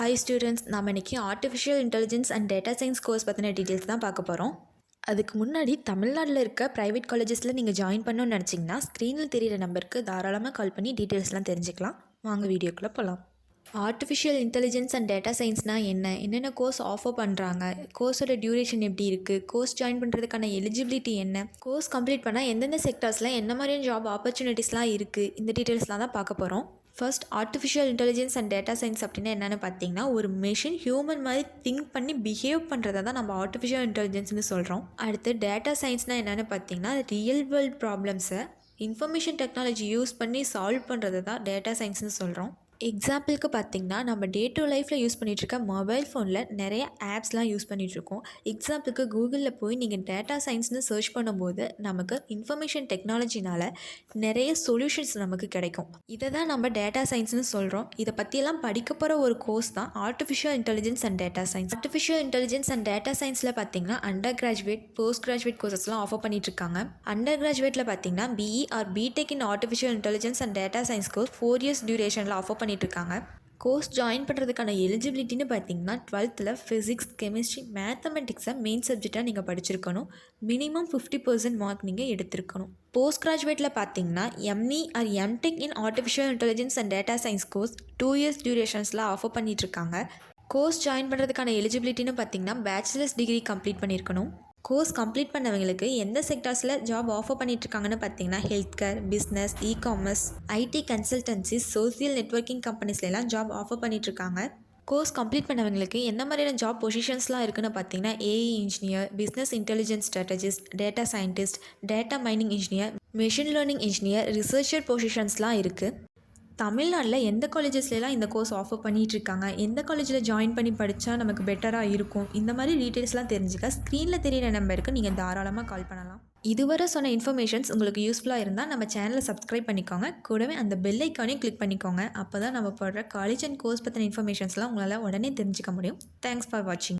Hi students, நாம் இன்றைக்கி artificial intelligence and data science course பற்றின டீட்டெயில்ஸ் தான் பார்க்க போகிறோம். அதுக்கு முன்னாடி தமிழ்நாட்டில் இருக்க ப்ரைவேட் காலேஜஸில் நீங்கள் ஜாயின் பண்ணணும்னு நினச்சிங்கன்னா ஸ்க்ரீனில் தெரிகிற நம்பருக்கு தாராளமாக கால் பண்ணி டீட்டெயில்ஸ்லாம் தெரிஞ்சுக்கலாம். வாங்க வீடியோக்குள்ளே போகலாம். ஆர்டிஃபிஷியல் இன்டெலிஜென்ஸ் அண்ட் டேட்டா சயின்ஸ்னால் என்னென்ன கோர்ஸ் ஆஃபர் பண்ணுறாங்க, கோர்ஸோட டியூரேஷன் எப்படி இருக்குது, கோர்ஸ் ஜாயின் பண்ணுறதுக்கான எலிஜிபிலிட்டி என்ன, கோர்ஸ் கம்ப்ளீட் பண்ணால் எந்தெந்த செக்டர்ஸில் என்ன மாதிரியான ஜாப் ஆப்பர்ச்சுனிட்டிஸ்லாம் இருக்குது, இந்த டீட்டெயில்ஸ்லாம் தான் பார்க்க போகிறோம். First, artificial intelligence and data science அப்படின்னா என்னென்னு பார்த்தீங்கன்னா, ஒரு மெஷின் ஹியூமன் மாதிரி திங்க் பண்ணி பிஹேவ் பண்ணுறதை தான் நம்ம ஆர்டிஃபிஷியல் இன்டெலிஜென்ஸ்னு சொல்கிறோம். அடுத்து டேட்டா சயின்ஸ்னால் என்னென்னு பார்த்தீங்கன்னா, ரியல் வேர்ல்ட் ப்ராப்ளம்ஸை இன்ஃபர்மேஷன் டெக்னாலஜி யூஸ் பண்ணி சால்வ் பண்ணுறது தான் டேட்டா சயின்ஸ்னு சொல்கிறோம். எக்ஸாம்பிளுக்கு பார்த்திங்கன்னா, நம்ம டே டு லைஃப்பில் யூஸ் பண்ணிகிட்ருக்க மொபைல் ஃபோனில் நிறைய ஆப்ஸ்லாம் யூஸ் பண்ணிகிட்ருக்கோம். எக்ஸாம்பிளுக்கு கூகுளில் போய் நீங்கள் டேட்டா சயின்ஸ்னு சர்ச் பண்ணும்போது நமக்கு இன்ஃபர்மேஷன் டெக்னாலஜினால் நிறைய சொல்யூஷன்ஸ் நமக்கு கிடைக்கும். இதை தான் நம்ம டேட்டா சயின்ஸ்னு சொல்கிறோம். இதை பற்றியெல்லாம் படிக்க போகிற ஒரு கோர்ஸ் தான் artificial intelligence and data science. Artificial intelligence and data சயின்ஸில் பார்த்திங்கன்னா அண்டர் கிராஜுவேட், போஸ்ட் கிராஜுவேட் கோர்சஸ்லாம் ஆஃபர் பண்ணிகிட்ருக்காங்க. அண்டர் கிராஜுவேட்டில் பார்த்திங்கன்னா BE or BTech in artificial intelligence and data science course 4 years டியூரேஷனில் ஆஃபர் பண்ணிட்டுருக்காங்க. கோர்ஸ் ஜாயின் பண்ணுறதுக்கான எலிஜிபிலிட்டின்னு பார்த்தீங்கன்னா 12th ஃபிசிக்ஸ், கெமிஸ்ட்ரி, மேத்தமெட்டிக்ஸை மெயின் சப்ஜெக்டாக நீங்கள் படிச்சிருக்கணும். மினிமம் 50% மார்க் நீங்கள் எடுத்திருக்கணும். போஸ்ட் கிராஜுவேட்டில் பார்த்தீங்கன்னா ME or MTech in artificial intelligence and data science course 2 years டியூரேஷன்ஸில் ஆஃபர் பண்ணிகிட்ருக்காங்க. கோர்ஸ் ஜாயின் பண்ணுறதுக்கான எலிஜிபிலிட்டின்னு பார்த்தீங்கன்னா பேச்சுலர்ஸ் டிகிரி கம்ப்ளீட் பண்ணியிருக்கணும். கோர்ஸ் கம்ப்ளீட் பண்ணவங்களுக்கு எந்த செக்டார்ஸில் ஜாப் ஆஃபர் பண்ணிகிட்ருக்காங்கன்னு பார்த்தீங்கன்னா health care, business, e-commerce, IT consultancies, social networking கம்பெனிஸ்லாம் ஜாப் ஆஃபர் பண்ணிகிட்ருக்காங்க. கோர்ஸ் கம்ப்ளீட் பண்ணவங்களுக்கு என்ன மாதிரியான ஜாப் பொசிஷன்ஸ்லாம் இருக்குன்னு பார்த்தீங்கன்னா AI engineer, business intelligence strategist, data scientist, data mining engineer, machine learning engineer, researcher பொசிஷன்ஸ்லாம் இருக்குது. தமிழ்நாட்டில் எந்த காலேஜஸ்லாம் இந்த கோர்ஸ் ஆஃபர் பண்ணிகிட்ருக்காங்க, எந்த காலேஜில் ஜாயின் பண்ணி படித்தா நமக்கு பெட்டராக இருக்கும், இந்த மாதிரி டீட்டெயில்ஸ்லாம் தெரிஞ்சுக்க ஸ்க்ரீனில் தெரியிற நம்பருக்கு நீங்கள் தாராளமாக கால் பண்ணலாம். இதுவரை சொன்ன இன்ஃபர்மேஷன்ஸ் உங்களுக்கு யூஸ்ஃபுல்லாக இருந்தால் நம்ம சேனலை சப்ஸ்கிரைப் பண்ணிக்கோங்க. கூடவே அந்த பெல் ஐக்கானையும் கிளிக் பண்ணிக்கோங்க. அப்போ தான் நம்ம போடுற காலேஜ் அண்ட் கோர்ஸ் பற்றின இன்ஃபர்மேஷன்ஸ்லாம் உங்களால் உடனே தெரிஞ்சுக்க முடியும். தேங்க்ஸ் ஃபார் வாட்சிங்.